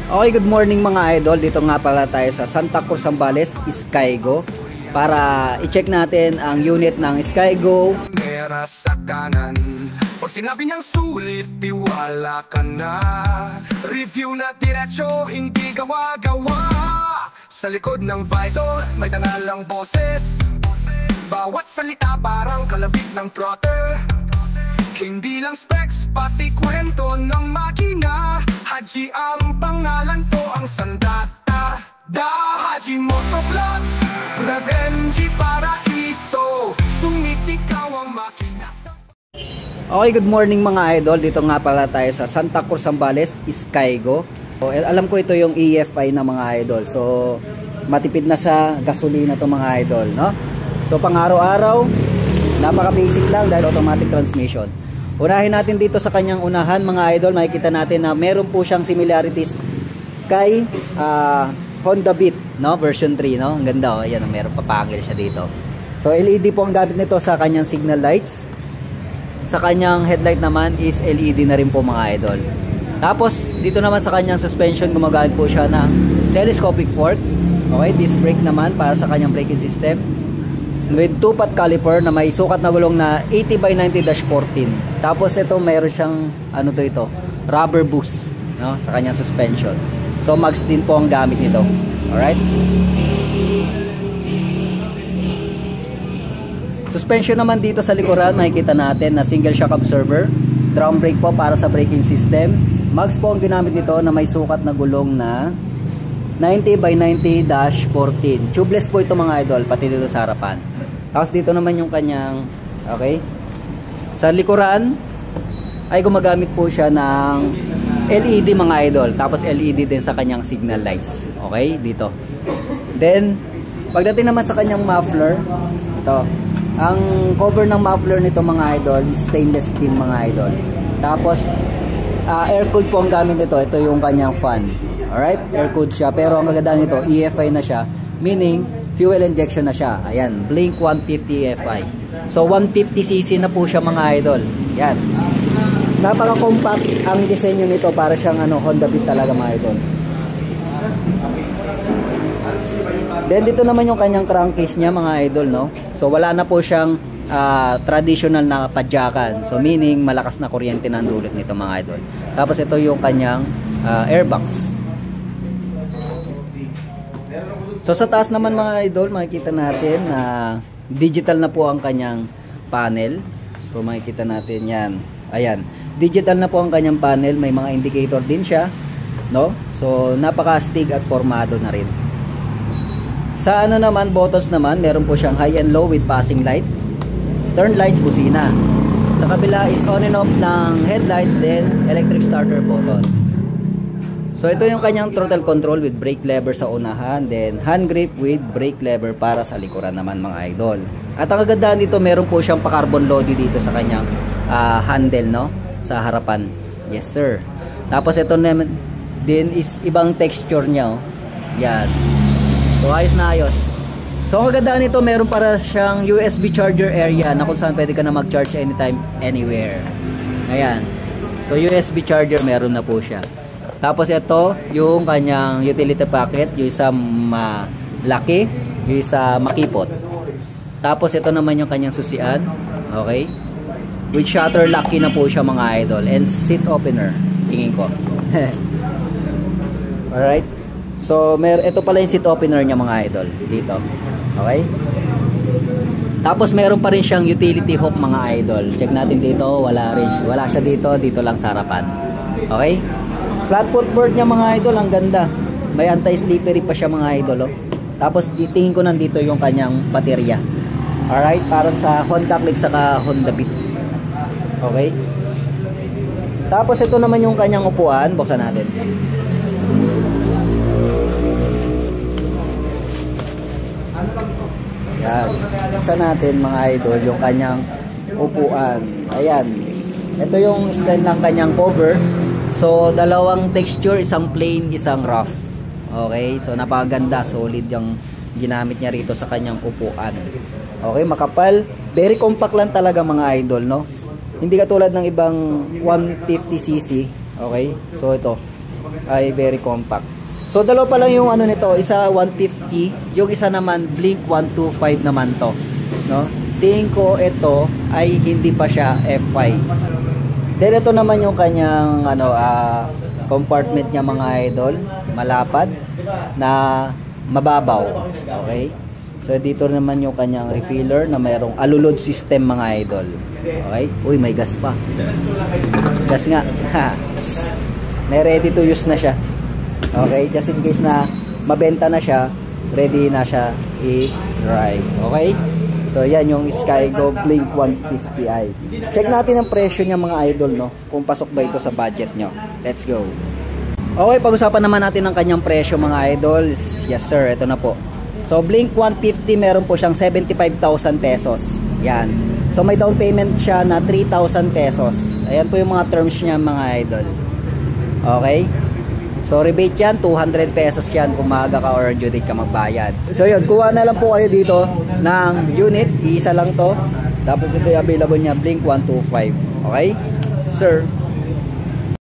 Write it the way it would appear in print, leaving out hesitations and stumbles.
Okay, good morning mga idol. Dito nga pala tayo sa Santa Cruz, Zambales, Skygo para i-check natin ang unit ng Skygo. Mera sa kanan, pag sinabi niyang sulit, tiwala ka na. Review na diretso, hindi gawa-gawa. Sa likod ng visor, may tanalang boses. Bawat salita parang kalabit ng throttle. Hindi lang specs, pati kwento ng makina. Haji ang pangalan to, ang sandata. Da Haji Motovlogs, Revenge Paraiso. Sumisigaw ang makina. Okay, good morning mga idol. Dito nga pala tayo sa Santa Cruz, Zambales, Skygo. So, alam ko ito yung EFI ng mga idol. So, matipid na sa gasolina to mga idol, no? So, pang araw-araw, napaka-basic lang dahil automatic transmission. Unahin natin dito sa kanyang unahan mga idol, makikita natin na meron po siyang similarities kay Honda Beat, no? Version 3, no? Ang ganda, oh. Ayan, meron papangil siya dito. So LED po ang gamit nito sa kanyang signal lights. Sa kanyang headlight naman is LED na rin po mga idol. Tapos dito naman sa kanyang suspension, gumagamit po siya ng telescopic fork. Okay, disc brake naman para sa kanyang braking system. With 2-pot caliper na may sukat na gulong na 80/90-14. Tapos ito mayroon siyang ano to ito, rubber boost, no, sa kanyang suspension. So mags din po ang gamit nito. Alright. Suspension naman dito sa likuran, makikita natin na single shock absorber, drum brake po para sa braking system. Mags po ang ginamit nito na may sukat na gulong na 90/90-14. Tubeless po ito mga idol, pati dito sa harapan. Tapos dito naman yung kanyang, okay, sa likuran ay gumagamit po siya ng LED mga idol. Tapos LED din sa kanyang signal lights. Okay, dito. Then, pagdating naman sa kanyang muffler, ito, ang cover ng muffler nito mga idol is stainless steel mga idol. Tapos, air cooled po ang gamit nito. Ito yung kanyang fan. Alright, air cooled siya. Pero ang kagandahan nito, EFI na siya. Meaning, fuel injection na siya. Ayan, Blink 150 EFI. So, 150cc na po siya mga idol. Yan. Napaka-compact ang disenyo nito para siyang Honda Beat talaga mga idol. Then, dito naman yung kanyang crankcase niya mga idol, no? So, wala na po siyang traditional na padyakan. So, meaning, malakas na kuryente na ang dulot nito mga idol. Tapos, ito yung kanyang airbox. So sa taas naman mga idol, makikita natin na digital na po ang kanyang panel. So makikita natin yan. Ayan, digital na po ang kanyang panel. May mga indicator din siya, no? So napaka-astig at formado na rin. Sa naman, buttons naman, meron po siyang high and low with passing light, turn lights, busina. Sa kabila is on and off ng headlight, then electric starter button. So ito yung kanyang throttle control with brake lever sa unahan, then hand grip with brake lever para sa likuran naman mga idol. At ang kagandahan dito, meron po siyang pa-carbon lodi dito sa kanyang handle, no, sa harapan. Yes sir. Tapos ito naman din is ibang texture niya, oh. Yan. So ayos na ayos. So ang kagandahan nito, meron para siyang USB charger area na kung saan pwede ka na mag-charge anytime, anywhere. Ayan. So USB charger meron na po siya. Tapos ito, yung kanyang utility packet, yung isa malaki, yung isa makipot. Tapos ito naman yung kanyang susian, okay? With shutter lock na po siya mga idol, and seat opener, tingin ko. Alright? So, ito pala yung seat opener niya mga idol, dito. Okay? Tapos meron pa rin siyang utility hook mga idol. Check natin dito, wala siya dito lang sa harapan. Okay? Flat footboard niya mga idol, ang ganda. May anti-slippery pa siya mga idol, oh. Tapos tingin ko nandito yung kanyang baterya. Alright, parang sa Honda Click saka Honda Beat. Okay. Tapos ito naman yung kanyang upuan, buksan natin. Yan. Buksan natin mga idol yung kanyang upuan. Ayan. Ito yung style ng kanyang cover. So, dalawang texture, isang plain, isang rough. Okay, so napakaganda, solid yung ginamit niya rito sa kanyang upuan. Okay, makapal, very compact lang talaga mga idol, no? Hindi katulad ng ibang 150cc. Okay, so ito, ay very compact. So dalawa pa lang yung ano nito, isa 150, yung isa naman Blink 125 naman to, no? Tingin ko ito ay hindi pa siya F5. Then ito naman yung kanyang ano compartment niya mga idol, malapad na mababaw. Okay? So dito naman yung kanyang refiller na mayroong alulod system mga idol. Okay? Uy, may gas pa. Gas nga. May ready to use na siya. Okay? Just in case na mabenta na siya, ready na siya i-drive. Okay? So yan yung Skygo Blink 150i. Check natin ang presyo niya mga idol, no? Kung pasok ba ito sa budget nyo. Let's go. Okay, pag-usapan naman natin ang kanyang presyo mga idols. Yes sir, ito na po. So Blink 150 meron po siyang 75,000 pesos. Yan. So may down payment siya na 3,000 pesos. Ayan po yung mga terms niya mga idol. Okay? So rebate yan, 200 pesos yan kung maaga ka or due date ka magbayad. So yun, kuha na lang po kayo dito ng unit. Isa lang to. Tapos ito yung available niya, Blink 125. Okay? Sir.